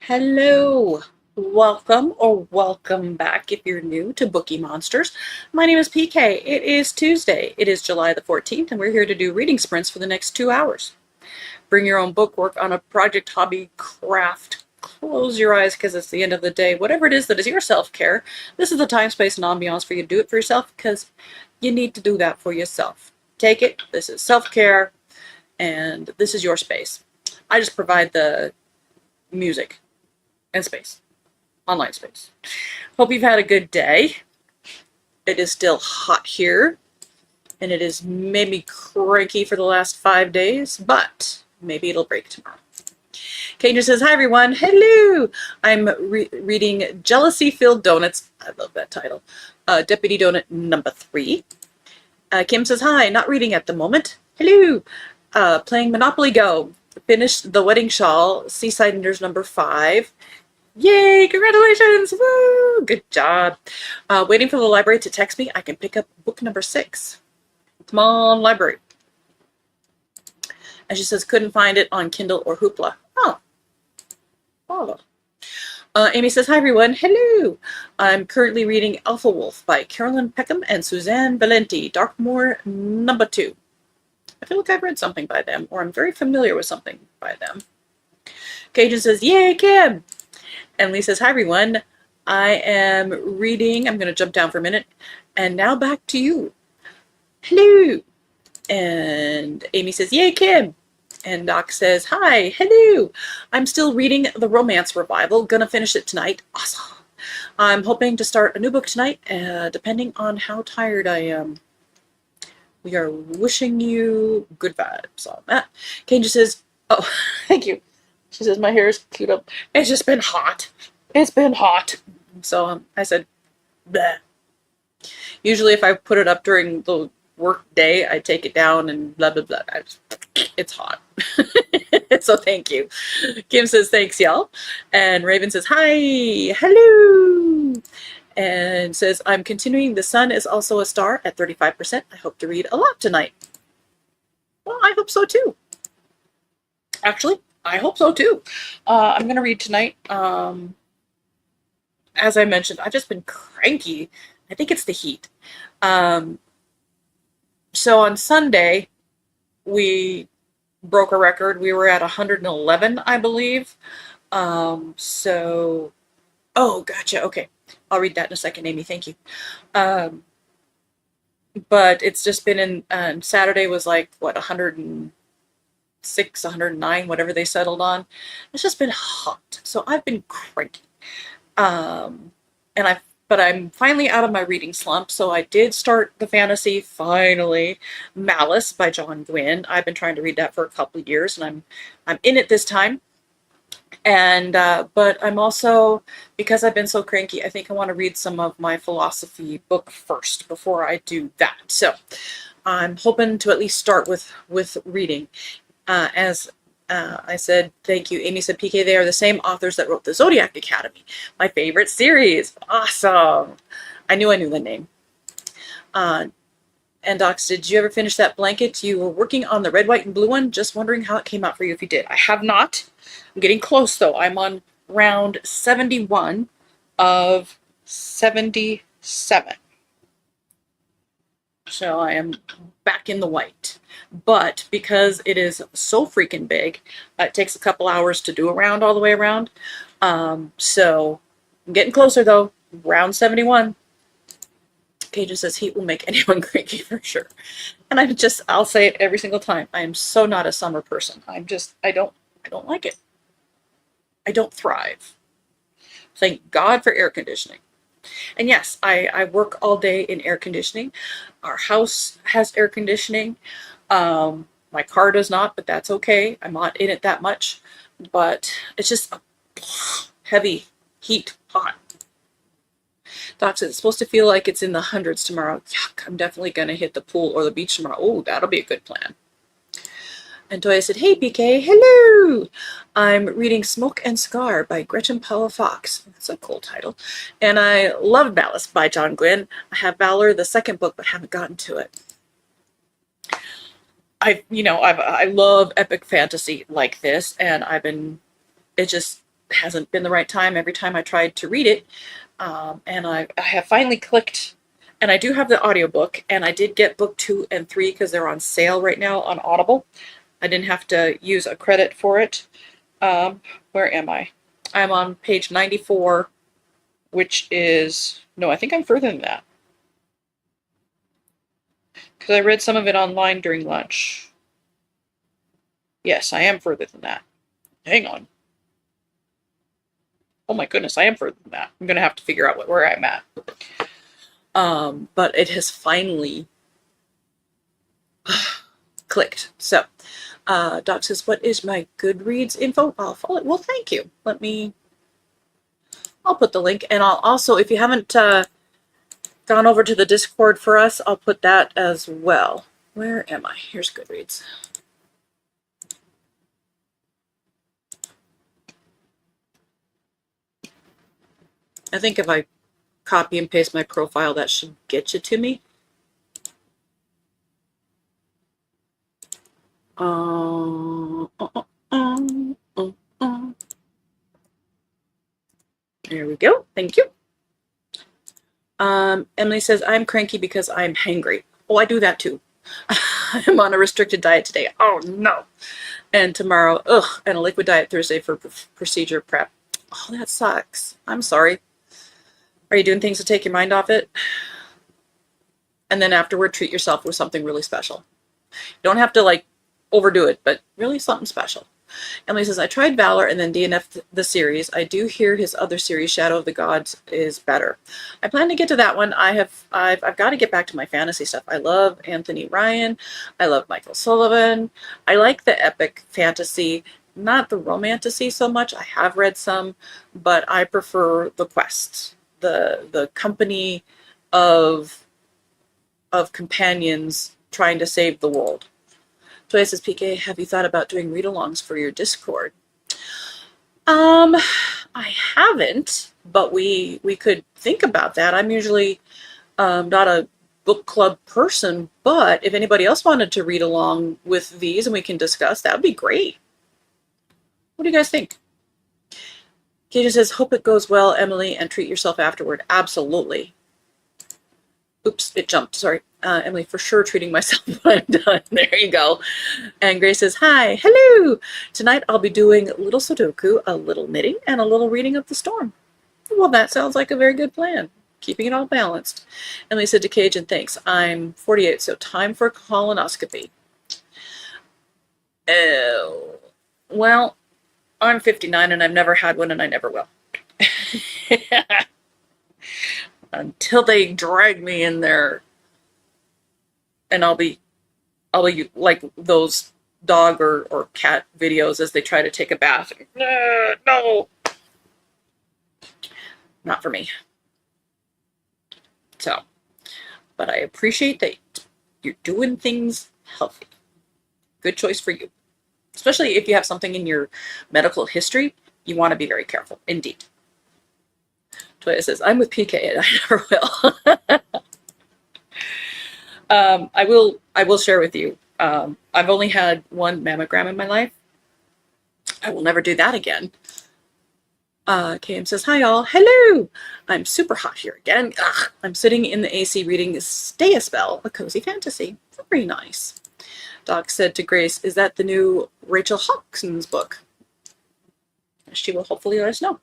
Hello, welcome or welcome back if you're new to Bookeemonsters. My name is PK. It is Tuesday. It is July the 14th, and we're here to do reading sprints for the next 2 hours. Bring your own book, work on a project, hobby, craft. Close your eyes because it's the end of the day. Whatever it is that is your self-care, this is the time, space, and ambiance for you to do it for yourself because you need to do that for yourself. Take it. This is self-care, and this is your space. I just provide the music and space, online space. Hope you've had a good day. It is still hot here, and it has made me cranky for the last 5 days, but maybe it'll break tomorrow. Cajun says, hi everyone, hello! I'm reading Jealousy-Filled Donuts. I love that title. Deputy Donut number 3. Kim says, hi, not reading at the moment. Hello! Playing Monopoly Go. Finished The Wedding Shawl, Seaside Enders number 5. Yay, congratulations, woo, good job. Waiting for the library to text me. I can pick up book number 6. Come on, library. And she says, couldn't find it on Kindle or Hoopla. Oh. Amy says, hi everyone, hello. I'm currently reading Alpha Wolf by Carolyn Peckham and Suzanne Valenti, Darkmoor number 2. I feel like I've read something by them, or I'm very familiar with something by them. Cajun says, yay, Kim. And Lee says, hi everyone, I am reading, I'm going to jump down for a minute, and now back to you. Hello. And Amy says, yay, Kim. And Doc says, hi, hello. I'm still reading The Romance Revival, gonna finish it tonight. Awesome. I'm hoping to start a new book tonight, depending on how tired I am. We are wishing you good vibes on that. Kane just says, oh, thank you. She says, my hair is cute up. It's just been hot. It's been hot. So I said, bleh. Usually if I put it up during the work day, I take it down and blah, blah, blah. It's hot. So thank you. Kim says, thanks, y'all. And Raven says, hi, hello. And says, I'm continuing. The sun is also a star at 35%. I hope to read a lot tonight. Well, I hope so too. Actually, I hope so too. I'm going to read tonight. As I mentioned, I've just been cranky. I think it's the heat. So on Sunday, we broke a record. We were at 111, I believe. Oh, gotcha. Okay. I'll read that in a second, Amy. Thank you. But it's just been in, Saturday was like, what, 106, 109, whatever they settled on. It's just been hot. So I've been cranky. But I'm finally out of my reading slump, so I did start the fantasy, finally, Malice by John Gwynne. I've been trying to read that for a couple of years, and I'm in it this time. And but I'm also, because I've been so cranky, I think I want to read some of my philosophy book first before I do that. So I'm hoping to at least start with reading. As I said, thank you. Amy said, PK, they are the same authors that wrote the Zodiac Academy, my favorite series. Awesome. I knew the name. And Docs, did you ever finish that blanket? You were working on the red, white, and blue one. Just wondering how it came out for you if you did. I have not. I'm getting close, though. I'm on round 71 of 77. So I am back in the white. But because it is so freaking big, it takes a couple hours to do a round all the way around. So I'm getting closer, though. Round 71. Cajun says heat will make anyone cranky for sure. And I'll say it every single time. I am so not a summer person. I don't like it. I don't thrive. Thank God for air conditioning. And yes, I work all day in air conditioning. Our house has air conditioning. My car does not, but that's okay. I'm not in it that much. But it's just a heavy heat hot. Doc says it's supposed to feel like it's in the hundreds tomorrow. Yuck, I'm definitely going to hit the pool or the beach tomorrow. Oh, that'll be a good plan. And Toya said, hey, PK, hello. I'm reading Smoke and Scar by Gretchen Powell Fox. That's a cool title. And I love Malice by John Gwynne. I have Valor, the second book, but haven't gotten to it. I love epic fantasy like this, and it just hasn't been the right time every time I tried to read it. And I have finally clicked, and I do have the audiobook, and I did get book 2 and 3 because they're on sale right now on Audible. I didn't have to use a credit for it. Where am I? I'm on page 94, which is, no, I think I'm further than that. Because I read some of it online during lunch. Yes, I am further than that. Hang on. Oh my goodness, I am further than that. I'm going to have to figure out where I'm at. But it has finally clicked. So, Doc says, what is my Goodreads info? I'll follow it. Well, thank you. I'll put the link. And I'll also, if you haven't gone over to the Discord for us, I'll put that as well. Where am I? Here's Goodreads. I think if I copy and paste my profile, that should get you to me. There we go. Thank you. Emily says, I'm cranky because I'm hangry. Oh, I do that too. I'm on a restricted diet today. Oh, no. And tomorrow, and a liquid diet Thursday for procedure prep. Oh, that sucks. I'm sorry. Are you doing things to take your mind off it? And then afterward, treat yourself with something really special. You don't have to like overdo it, but really something special. Emily says, I tried Valor and then DNF the series. I do hear his other series, Shadow of the Gods, is better. I plan to get to that one. I've got to get back to my fantasy stuff. I love Anthony Ryan. I love Michael Sullivan. I like the epic fantasy, not the romantasy so much. I have read some, but I prefer the quest, the company of companions trying to save the world. Toya says, PK, have you thought about doing read-alongs for your Discord? I haven't, but we could think about that. I'm usually not a book club person, but if anybody else wanted to read along with these and we can discuss, that would be great. What do you guys think? Katie says, hope it goes well, Emily, and treat yourself afterward. Absolutely. Oops, it jumped. Sorry. Emily, for sure treating myself when I'm done. There you go. And Grace says, hi, hello. Tonight I'll be doing a little Sudoku, a little knitting, and a little reading of the storm. Well, that sounds like a very good plan. Keeping it all balanced. Emily said to Cajun, thanks. I'm 48, so time for a colonoscopy. Oh, well, I'm 59 and I've never had one and I never will. Until they drag me in there. And I'll be like those dog or cat videos as they try to take a bath. No, not for me. So, but I appreciate that you're doing things healthy. Good choice for you. Especially if you have something in your medical history, you want to be very careful, indeed. Toya says, I'm with PK and I never will. I will share with you. I've only had one mammogram in my life. I will never do that again. KM says, hi all. Hello. I'm super hot here again. Ugh. I'm sitting in the AC reading Stay a Spell, a cozy fantasy. Very nice. Doc said to Grace, is that the new Rachel Hawkinson's book? She will hopefully let us know.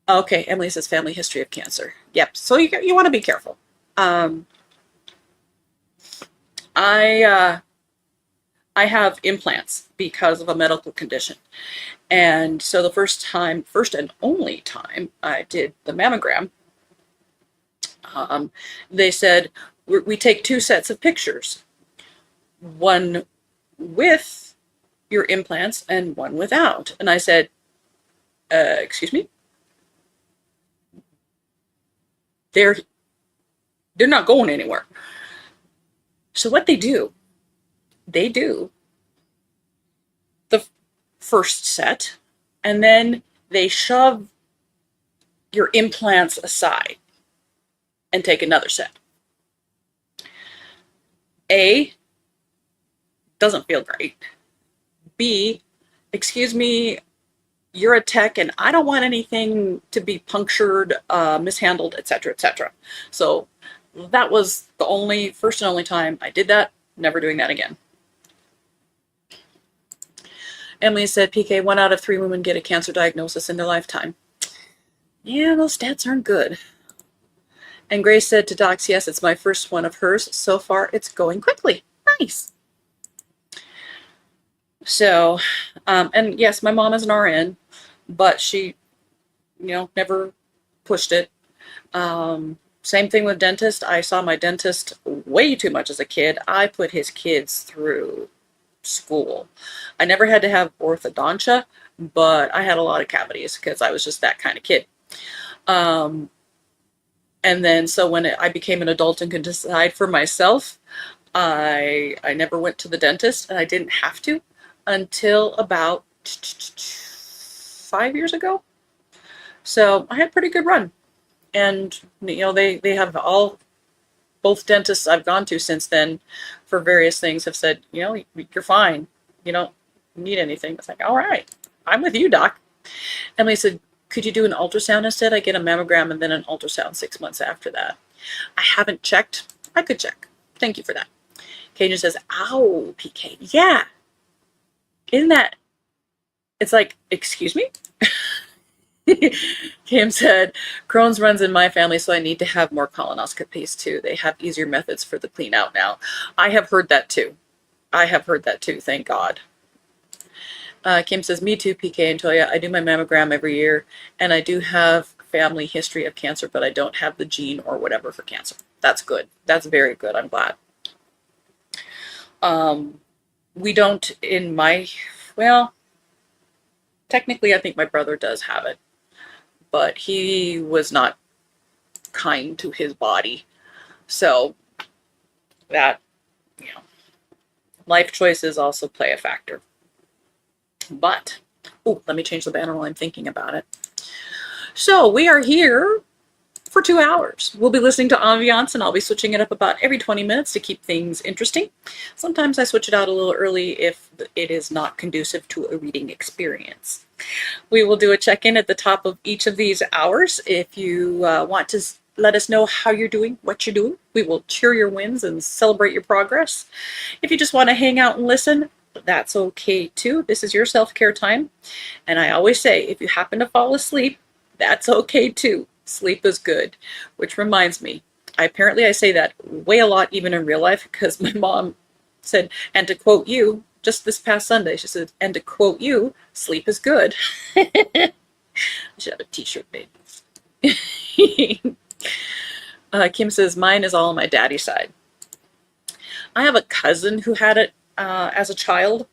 Okay, Emily says family history of cancer. Yep, so you want to be careful. I have implants because of a medical condition. And so the first and only time I did the mammogram, they said, we take 2 sets of pictures, one with your implants and one without. And I said, excuse me? They're not going anywhere. So what they do the first set, and then they shove your implants aside and take another set. A, doesn't feel great. B, excuse me, you're a tech and I don't want anything to be punctured, mishandled, etc., etc. So that was the only, first and only time I did that. Never doing that again. Emily said, PK, 1 out of 3 women get a cancer diagnosis in their lifetime. Yeah, those stats aren't good. And Grace said to Docs, yes, it's my first one of hers. So far, it's going quickly. Nice. So, and yes, my mom is an RN, but she, never pushed it. Same thing with dentist. I saw my dentist way too much as a kid. I put his kids through school. I never had to have orthodontia, but I had a lot of cavities because I was just that kind of kid. And then so when I became an adult and could decide for myself, I never went to the dentist, and I didn't have to until about 5 years ago. So I had a pretty good run. And, they have both dentists I've gone to since then for various things have said, you're fine. You don't need anything. It's like, all right, I'm with you, doc. Emily said, could you do an ultrasound instead? I get a mammogram and then an ultrasound 6 months after that. I haven't checked. I could check. Thank you for that. Cajun says, ow, PK. Yeah. Isn't that, it's like, excuse me? Kim said, Crohn's runs in my family, so I need to have more colonoscopies too. They have easier methods for the clean out now. I have heard that too. Thank God. Kim says, me too, PK and Toya. I do my mammogram every year, and I do have family history of cancer, but I don't have the gene or whatever for cancer. That's good. That's very good. I'm glad. We don't well, technically I think my brother does have it, but he was not kind to his body. So that, life choices also play a factor. But, let me change the banner while I'm thinking about it. So we are here for 2 hours. We'll be listening to Ambiance, and I'll be switching it up about every 20 minutes to keep things interesting. Sometimes I switch it out a little early if it is not conducive to a reading experience. We will do a check-in at the top of each of these hours. If you want to let us know how you're doing, what you're doing, we will cheer your wins and celebrate your progress. If you just want to hang out and listen, that's okay too. This is your self-care time. And I always say, if you happen to fall asleep, that's okay too. Sleep is good. Which reminds me, I say that way a lot even in real life, because my mom said, and to quote you, just this past Sunday, she said, and to quote you, sleep is good. I should have a t-shirt made. Kim says, mine is all on my daddy's side. I have a cousin who had it as a child,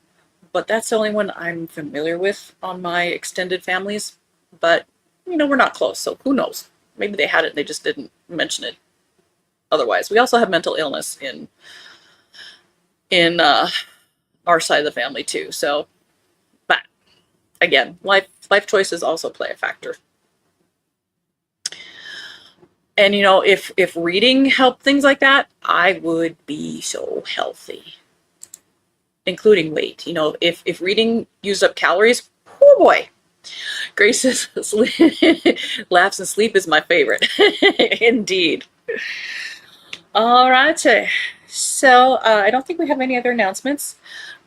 but that's the only one I'm familiar with on my extended families. But, we're not close, so who knows? Maybe they had it and they just didn't mention it. Otherwise, we also have mental illness in our side of the family too. So, but again, life choices also play a factor. And if reading helped things like that, I would be so healthy, including weight. If reading used up calories, oh boy. Grace says, laughs and sleep is my favorite. Indeed. All right. So I don't think we have any other announcements.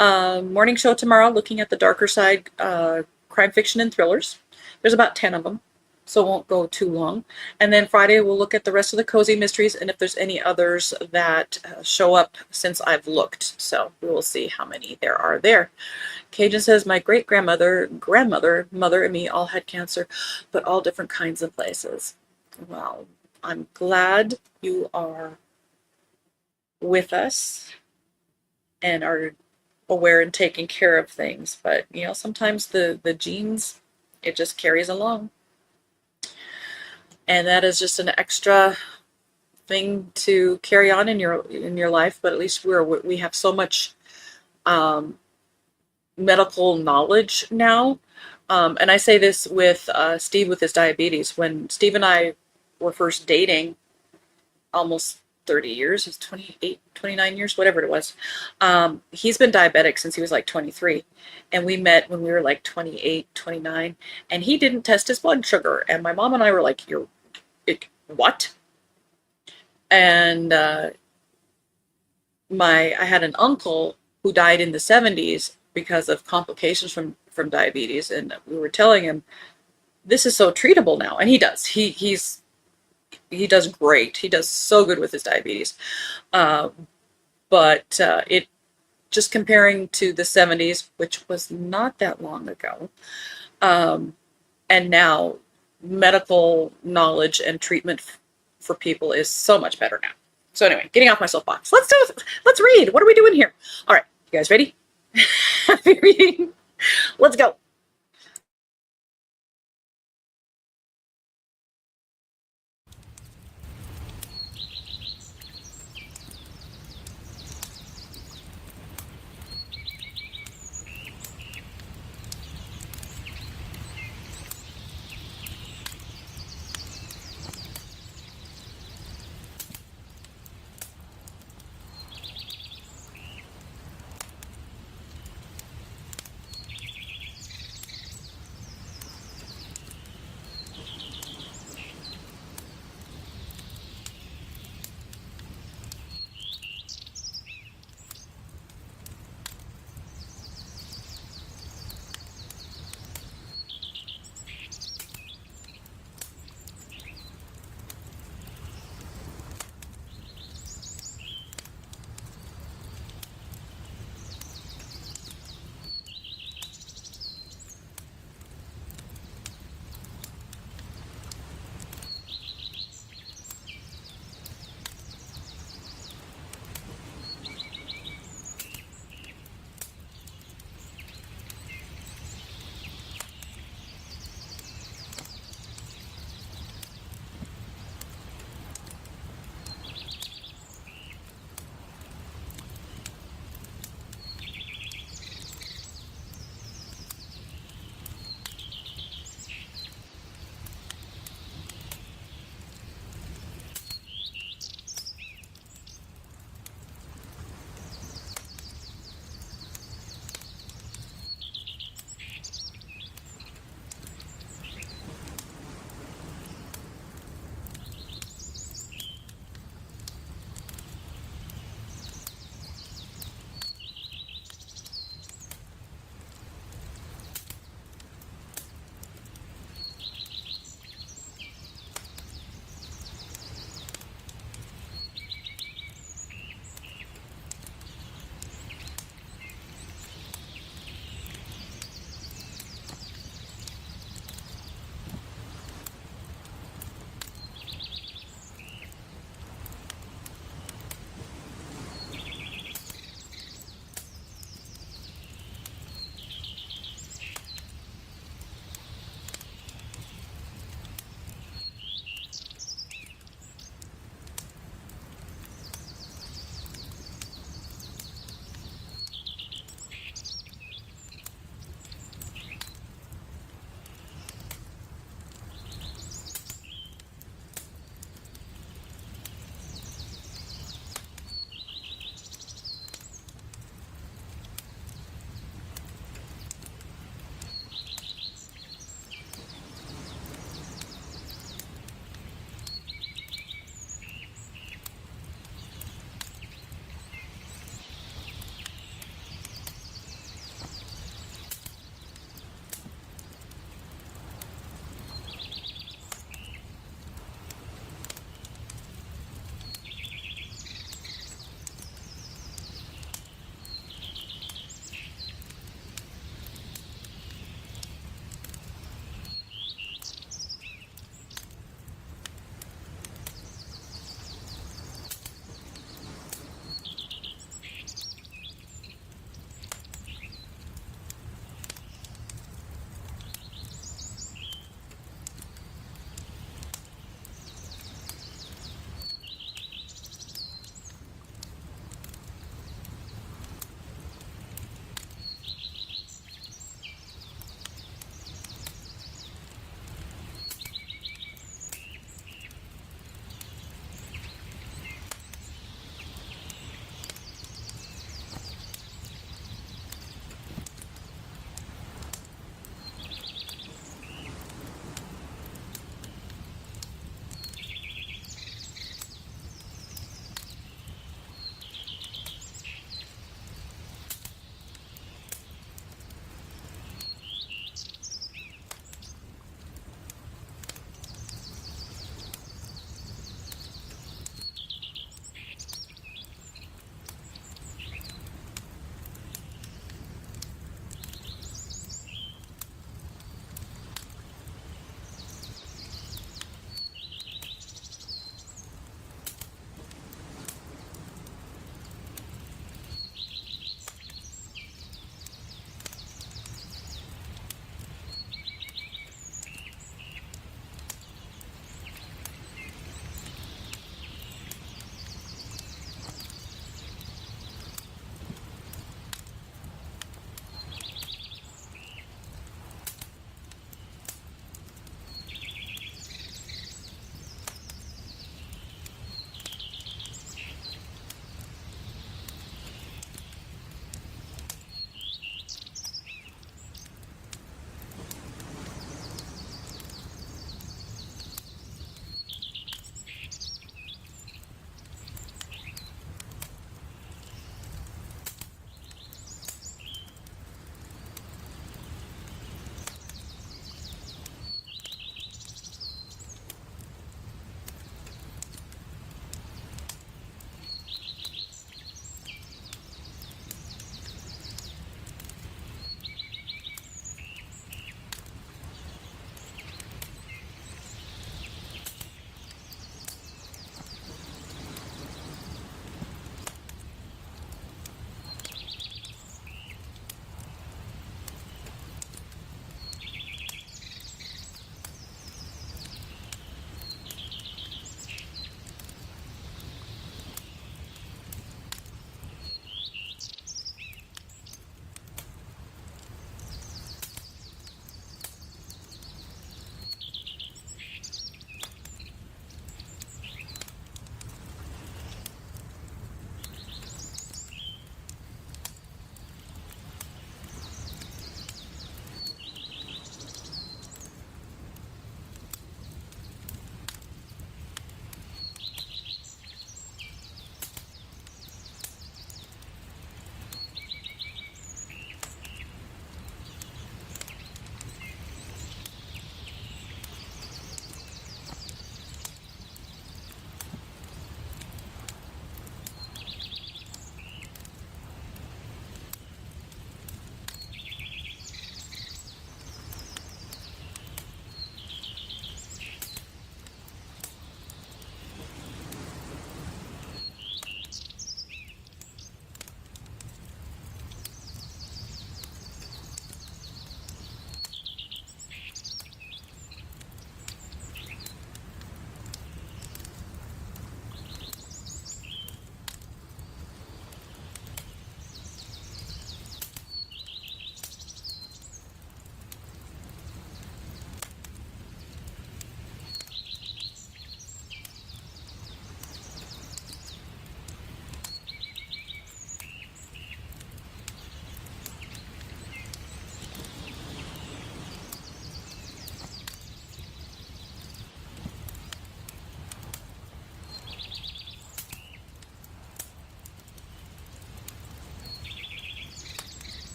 Morning show tomorrow, looking at the darker side, crime fiction and thrillers. There's about 10 of them, so it won't go too long. And then Friday, we'll look at the rest of the cozy mysteries, and if there's any others that show up since I've looked. So we will see how many there are there. Cajun says, my great-grandmother, mother, and me all had cancer, but all different kinds of places. Well, I'm glad you are with us and are aware and taking care of things. But, sometimes the genes, it just carries along. And that is just an extra thing to carry on in your life. But at least we have so much medical knowledge now. And I say this with Steve with his diabetes. When Steve and I were first dating almost 30 years. It's 28, 29 years, whatever it was. He's been diabetic since he was like 23. And we met when we were like 28, 29. And he didn't test his blood sugar. And my mom and I were like, what? And I had an uncle who died in the 70s because of complications from diabetes. And we were telling him, this is so treatable now. And he does. He does great. He does so good with his diabetes. But it just comparing to the 70s, which was not that long ago, and now medical knowledge and treatment for people is so much better now. So anyway, getting off my soapbox. Let's read. What are we doing here? All right, you guys ready? Happy reading. Let's go.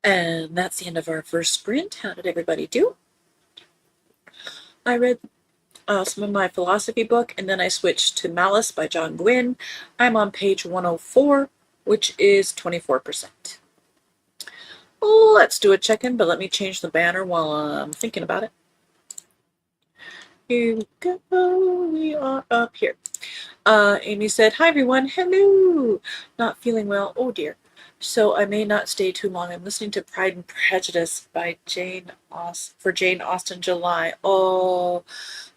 And that's the end of our first sprint. How did everybody do? I read some of my philosophy book, and then I switched to Malice by John Gwynne. I'm on page 104, which is 24%. Let's do a check-in, but let me change the banner while I'm thinking about it. Here we go. We are up here. Amy said, hi everyone. Hello. Not feeling well. Oh dear. So I may not stay too long. I'm listening to Pride and Prejudice by Jane Austen July. Oh,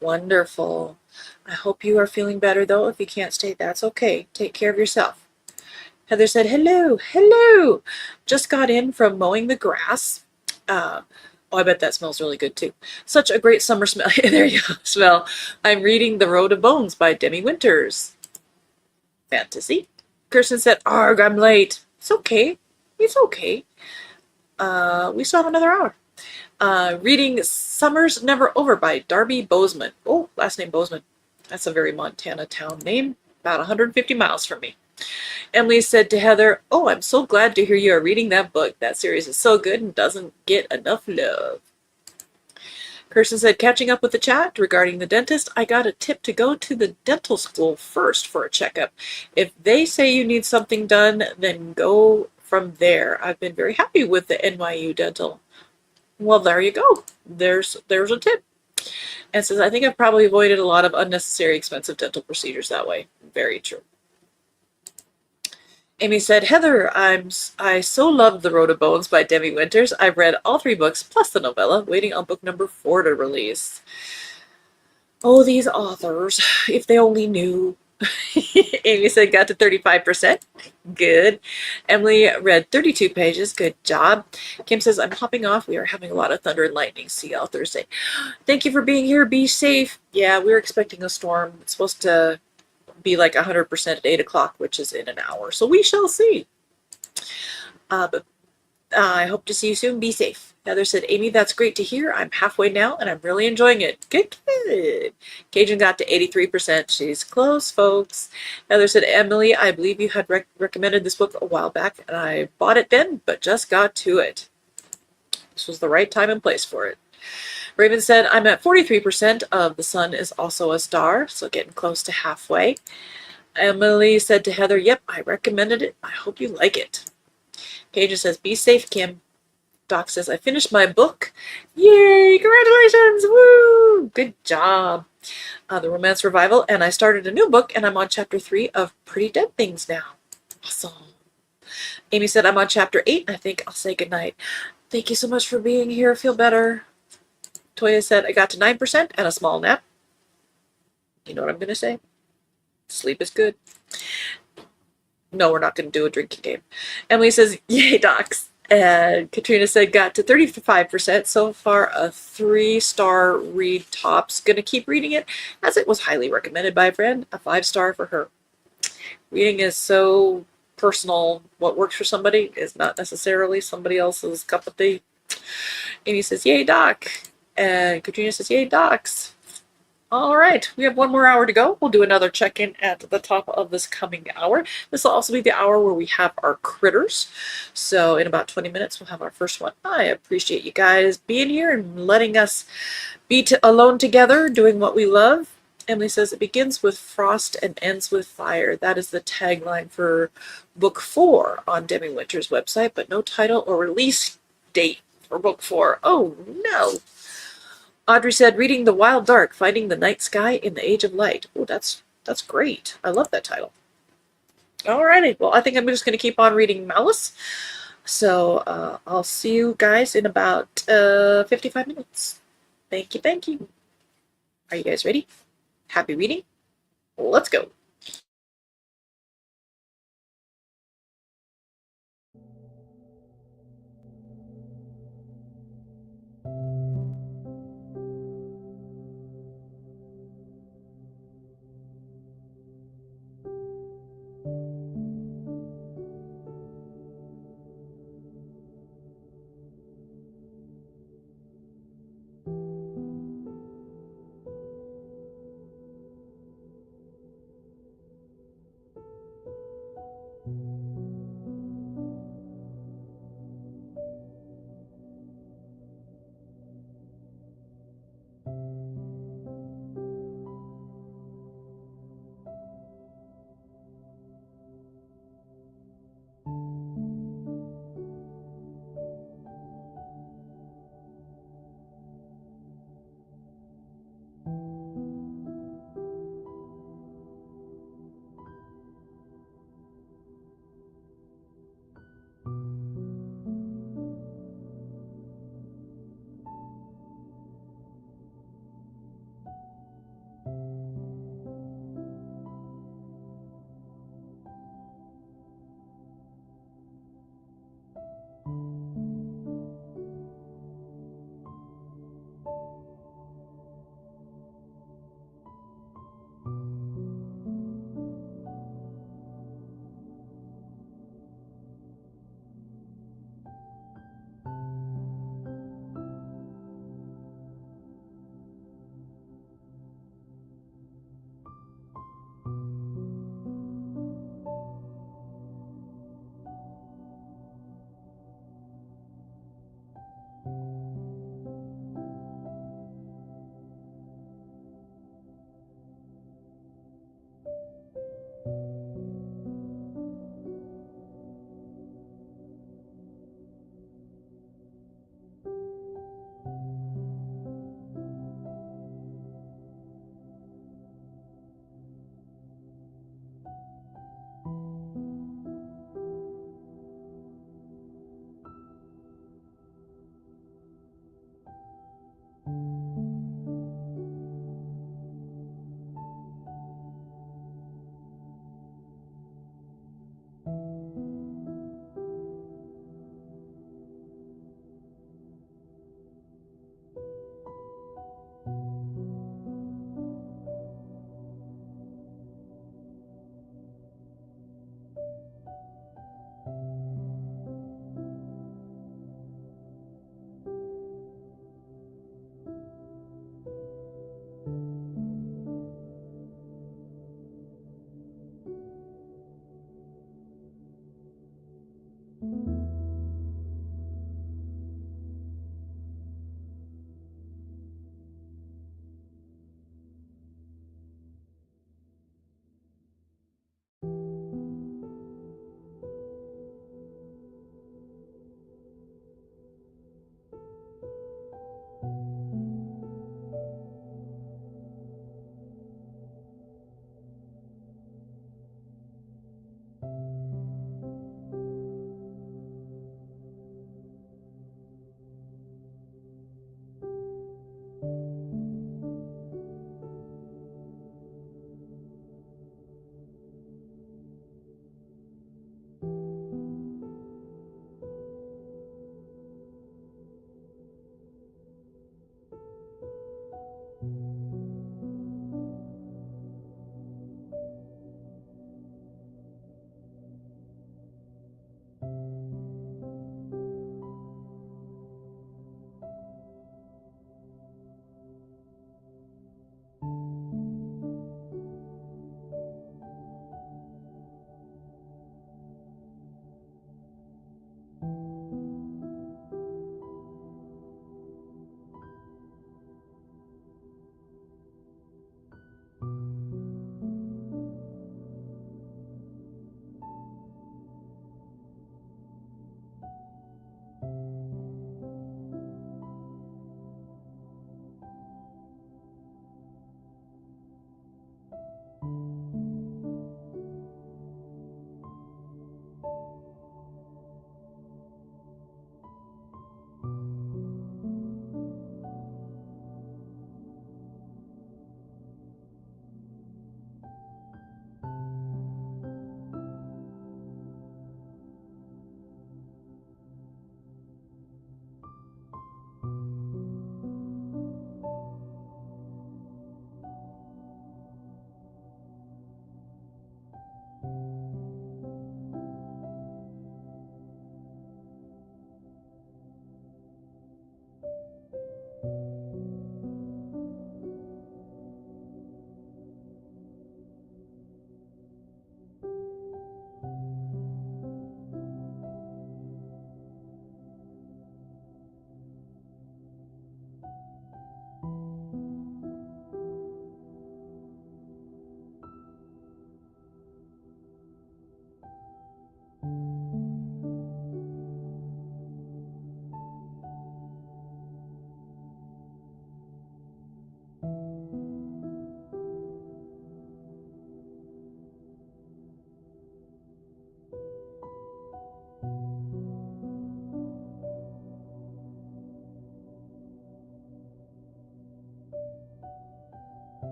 wonderful. I hope you are feeling better though. If you can't stay, that's okay. Take care of yourself. Heather said, hello, hello. Just got in from mowing the grass. Oh, I bet that smells really good too. Such a great summer smell. There you go, smell. I'm reading The Road of Bones by Demi Winters. Fantasy. Kirsten said, arg, I'm late. It's okay. It's okay. We still have another hour. Reading Summer's Never Over by Darby Bozeman. Oh, last name Bozeman. That's a very Montana town name. About 150 miles from me. Emily said to Heather, oh, I'm so glad to hear you are reading that book. That series is so good and doesn't get enough love. Kirsten said, catching up with the chat regarding the dentist, I got a tip to go to the dental school first for a checkup. If they say you need something done, then go from there. I've been very happy with the NYU dental. Well, there you go. There's a tip. And says, I think I've probably avoided a lot of unnecessary expensive dental procedures that way. Very true. Amy said, Heather, I so loved The Road of Bones by Demi Winters. I've read all 3 books plus the novella, waiting on book number 4 to release. Oh, these authors, if they only knew. Amy said, got to 35%. Good. Emily read 32 pages. Good job. Kim says, I'm hopping off. We are having a lot of thunder and lightning. See y'all Thursday. Thank you for being here. Be safe. Yeah, we're expecting a storm. It's supposed to be like 100% at 8 o'clock, which is in an hour. So we shall see. But I hope to see you soon. Be safe. Heather said, Amy, that's great to hear. I'm halfway now, and I'm really enjoying it. Good, good. Cajun got to 83%. She's close, folks. Heather said, Emily, I believe you had recommended this book a while back, and I bought it then, but just got to it. This was the right time and place for it. Raven said, I'm at 43% of The Sun is Also a Star, so getting close to halfway. Emily said to Heather, yep, I recommended it. I hope you like it. Cajun says, be safe, Kim. Doc says, I finished my book. Yay, congratulations, woo! Good job. The Romance Revival, and I started a new book, and I'm on chapter 3 of Pretty Dead Things now. Awesome. Amy said, I'm on chapter 8, and I think I'll say goodnight. Thank you so much for being here. Feel better. Toya said, I got to 9% and a small nap. You know what I'm going to say? Sleep is good. No, we're not going to do a drinking game. Emily says, yay, docs. And Katrina said, got to 35%. So far, a 3-star read tops. Going to keep reading it as it was highly recommended by a friend. A 5-star for her. Reading is so personal. What works for somebody is not necessarily somebody else's cup of tea. Amy says, yay, doc. And Katrina says, yay, docs. All right, we have 1 more hour to go. We'll do another check-in at the top of this coming hour. This will also be the hour where we have our critters. So in about 20 minutes, we'll have our first one. I appreciate you guys being here and letting us be alone together, doing what we love. Emily says, it begins with frost and ends with fire. That is the tagline for book 4 on Demi Winters' website, but no title or release date for book 4. Oh, no. Audrey said, reading The Wild Dark, Finding the Night Sky in the Age of Light. Oh, that's great. I love that title. Alrighty, well, I think I'm just going to keep on reading Malice. So I'll see you guys in about 55 minutes. Thank you, thank you. Are you guys ready? Happy reading? Let's go.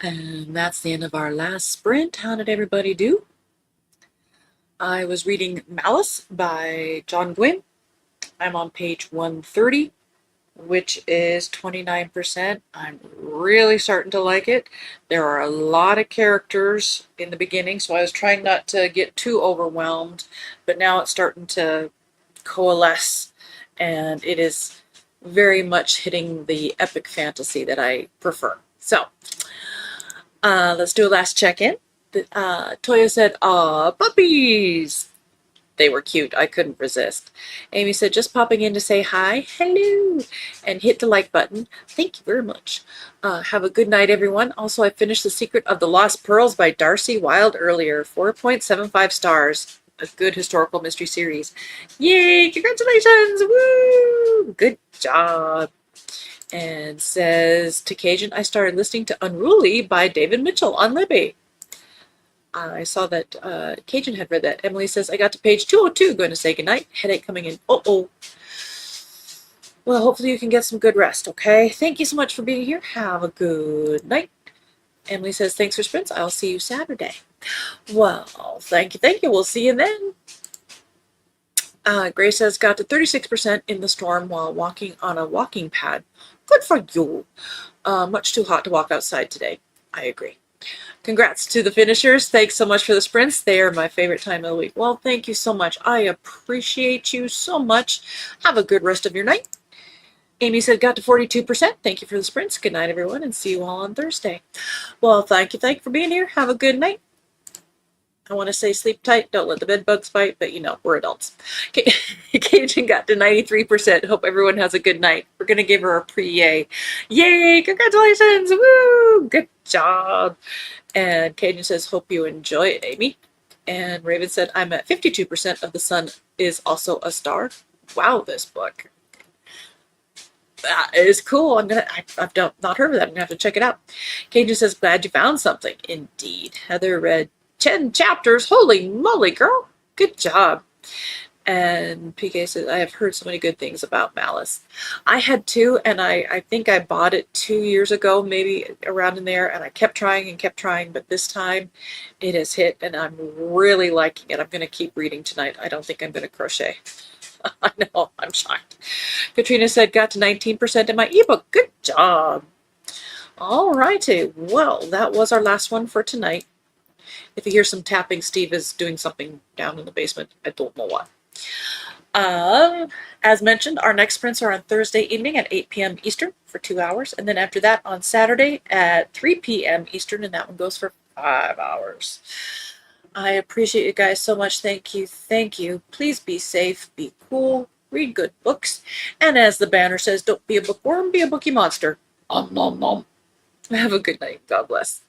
And that's the end of our last sprint. How did everybody do? I was reading Malice by John Gwynne. I'm on page 130, which is 29%. I'm really starting to like it. There are a lot of characters in the beginning, so I was trying not to get too overwhelmed, but now it's starting to coalesce, and it is very much hitting the epic fantasy that I prefer. So, let's do a last check-in. Toya said, "Aw, puppies!" They were cute. I couldn't resist. Amy said, "Just popping in to say hi." Hello. And hit the like button. Thank you very much. Have a good night, everyone. Also, I finished The Secret of the Lost Pearls by Darcy Wilde earlier. 4.75 stars. A good historical mystery series. Yay! Congratulations! Woo! Good job. And says, to Cajun, I started listening to Unruly by David Mitchell on Libby. I saw that Cajun had read that. Emily says, I got to page 202, going to say goodnight. Headache coming in. Uh-oh. Well, hopefully you can get some good rest, okay? Thank you so much for being here. Have a good night. Emily says, thanks for sprints. I'll see you Saturday. Well, thank you. We'll see you then. Grace says, got to 36% in the storm while walking on a walking pad. Good for you. Much too hot to walk outside today. I agree. Congrats to the finishers. Thanks so much for the sprints. They are my favorite time of the week. Well, thank you so much. I appreciate you so much. Have a good rest of your night. Amy said, got to 42%. Thank you for the sprints. Good night, everyone, and see you all on Thursday. Well, thank you for being here. Have a good night. I want to say sleep tight. Don't let the bed bugs bite, but you know, we're adults. Cajun got to 93%. Hope everyone has a good night. We're going to give her a pre-yay. Yay! Congratulations! Woo! Good job. And Cajun says, hope you enjoy it, Amy. And Raven said, I'm at 52% of The Sun is also a star. Wow, this book. That is cool. I've not heard of that. I'm gonna have to check it out. Cajun says, glad you found something. Indeed. Heather read 10 chapters. Holy moly, girl. Good job. And PK says, I have heard so many good things about Malice. I had too, and I think I bought it 2 years ago, maybe around in there, and I kept trying, but this time it has hit, and I'm really liking it. I'm going to keep reading tonight. I don't think I'm going to crochet. I know, I'm shocked. Katrina said, got to 19% in my ebook. Good job. All righty. Well, that was our last one for tonight. If you hear some tapping, Steve is doing something down in the basement. I don't know what. As mentioned, our next sprints are on Thursday evening at 8 p.m. Eastern for 2 hours, and then after that on Saturday at 3 p.m. Eastern, and that one goes for 5 hours. I appreciate you guys so much. Thank you. Please be safe, be cool, read good books, and as the banner says, don't be a bookworm, be a bookie monster. Nom nom nom. Have a good night. God bless.